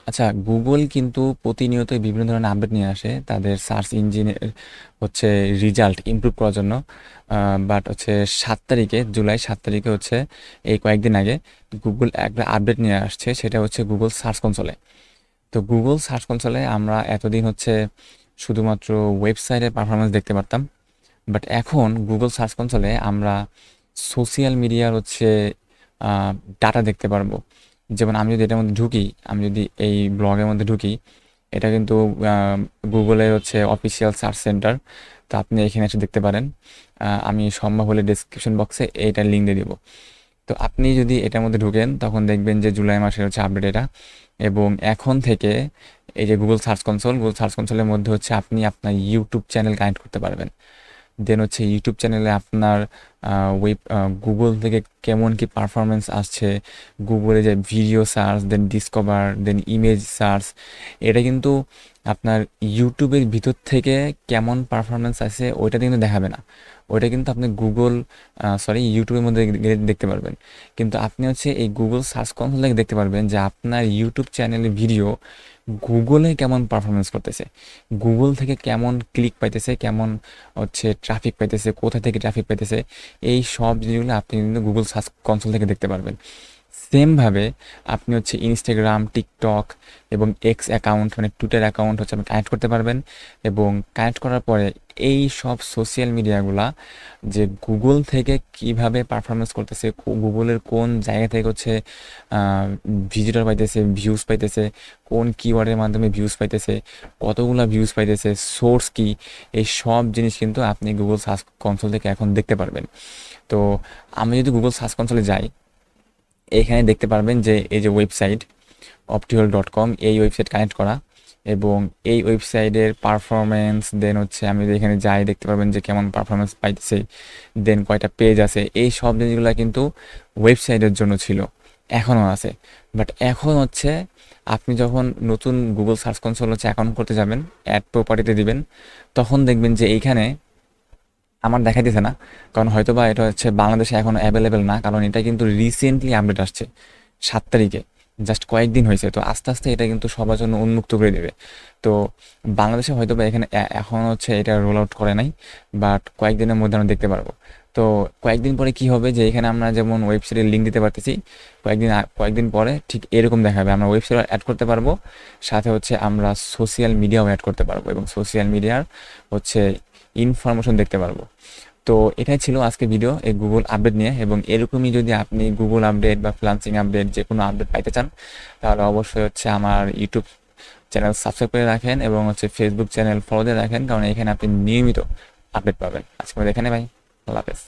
আচ্ছা, গুগল কিন্তু প্রতিনিয়তই বিভিন্ন ধরনের আপডেট নিয়ে আসে তাদের সার্চ ইঞ্জিনের হচ্ছে রেজাল্ট ইমপ্রুভ করার জন্য। বাট হচ্ছে 7 তারিখে, জুলাই 7 তারিখে হচ্ছে এই কয়েকদিন আগে গুগল একটা আপডেট নিয়ে আসছে, সেটা হচ্ছে গুগল সার্চ কনসোলে। তো গুগল সার্চ কনসোলে আমরা এতদিন হচ্ছে শুধুমাত্র ওয়েবসাইটের পারফরমেন্স দেখতে পারতাম, বাট এখন গুগল সার্চ কনসোলে আমরা সোশ্যাল মিডিয়ার হচ্ছে ডাটা দেখতে পারবো। যেমন আমি যদি এটার মধ্যে ঢুকি, আমি যদি এই ব্লগের মধ্যে ঢুকি, এটা কিন্তু গুগলের হচ্ছে অফিসিয়াল সার্চ সেন্টার। তো আপনি এখানে এসে দেখতে পারেন। আমি সম্ভব হলে ডিসক্রিপশন বক্সে এইটার লিঙ্ক দিয়ে দিব। তো আপনি যদি এটার মধ্যে ঢুকেন তখন দেখবেন যে জুলাই মাসের হচ্ছে আপডেট এটা। এবং এখন থেকে এই যে গুগল সার্চ কনসোলের মধ্যে হচ্ছে আপনি আপনার ইউটিউব চ্যানেল কানেক্ট করতে পারবেন। দেন হচ্ছে ইউটিউব চ্যানেলে আপনার ওয়েব গুগল থেকে কেমন কি পারফরমেন্স আসছে, গুগলে যে ভিডিও সার্চ, দেন ডিসকভার, দেন ইমেজ সার্চ, এটা কিন্তু আপনার ইউটিউবের ভিতর থেকে কেমন পারফরমেন্স আছে ওইটা কিন্তু দেখাবে না। ওইটা কিন্তু আপনি ইউটিউবের মধ্যে দেখতে পারবেন। কিন্তু আপনি হচ্ছে এই গুগল সার্চ কনসোল থেকে দেখতে পারবেন যে আপনার ইউটিউব চ্যানেলের ভিডিও গুগলে কেমন পারফরমেন্স করতেছে, গুগল থেকে কেমন ক্লিক পাইতেছে, কেমন হচ্ছে ট্রাফিক পাইতেছে, কোথা থেকে ট্রাফিক পাইতেছে, এই সব জিনিসগুলো আপনি কিন্তু গুগল সার্চ কনসোল থেকে দেখতে পারবেন। সেমভাবে আপনি হচ্ছে ইনস্টাগ্রাম, টিকটক এবং এক্স অ্যাকাউন্ট মানে টুইটার অ্যাকাউন্ট হচ্ছে আপনি কানেক্ট করতে পারবেন। এবং কানেক্ট করার পরে এই সব সোশ্যাল মিডিয়াগুলা যে গুগল থেকে কিভাবে পারফরমেন্স করতেছে, গুগলের কোন জায়গা থেকে হচ্ছে ভিজিটর পাইতেছে, ভিউজ পাইতেছে, কোন কিওয়ার্ডের মাধ্যমে ভিউজ পাইতেছে, কতগুলা ভিউজ পাইতেছে, সোর্স কি, এই সব জিনিস কিন্তু আপনি গুগল সার্চ কনসোল থেকে এখন দেখতে পারবেন। তো আমি যদি গুগল সার্চ কনসোলে যাই, এখানে দেখতে পারবেন যে এই যে ওয়েবসাইট optihol.com, এই ওয়েবসাইট কানেক্ট করা। এবং এই ওয়েবসাইটের পারফরমেন্স, দেন হচ্ছে আমি যদি এখানে যাই দেখতে পারবেন যে কেমন পারফরমেন্স পাইতেছে, দেন কয়টা পেজ আছে, এই সব জিনিসগুলো কিন্তু ওয়েবসাইটের জন্য ছিল, এখনও আছে। বাট এখন হচ্ছে আপনি যখন নতুন গুগল সার্চ কনসোল হচ্ছে অ্যাকাউন্ট করতে যাবেন, অ্যাড প্রপার্টিতে দিবেন, তখন দেখবেন যে এইখানে আমার দেখাইতেছে না। কারণ হয়তো বা এটা হচ্ছে বাংলাদেশে এখনো অ্যাভেলেবেল না, কারণ এটা কিন্তু রিসেন্টলি আপডেট আসছে 7 তারিখে, জাস্ট কয়েকদিন হয়েছে। তো আস্তে আস্তে এটা কিন্তু সবার জন্য উন্মুক্ত করে দেবে। তো বাংলাদেশে হয়তো বা এখানে এখন হচ্ছে এটা রোল আউট করে নাই, বাট কয়েকদিনের মধ্যে আমরা দেখতে পারবো। তো কয়েকদিন পরে কি হবে যে এখানে আমরা যেমন ওয়েবসাইটের লিঙ্ক দিতে পারতেছি, কয়েকদিন পরে ঠিক এরকম দেখাবে, আমরা ওয়েবসাইট অ্যাড করতে পারবো, সাথে হচ্ছে আমরা সোশ্যাল মিডিয়াও অ্যাড করতে পারবো এবং সোশ্যাল মিডিয়ার হচ্ছে ইনফরমেশন দেখতে পারবো। তো এটাই ছিল আজকে ভিডিও এই গুগল আপডেট নিয়ে। এবং এরকমই যদি আপনি গুগল আপডেট বা ফ্রিল্যান্সিং আপডেট যে কোনো আপডেট পাইতে চান, তাহলে অবশ্যই হচ্ছে আমার ইউটিউব চ্যানেল সাবস্ক্রাইব করে রাখেন এবং হচ্ছে ফেসবুক চ্যানেল ফলো দিয়ে রাখেন, কারণ এখানে আপনি নিয়মিত আপডেট পাবেন। আজকে এখানে ভাই, আল্লাহ হাফেজ।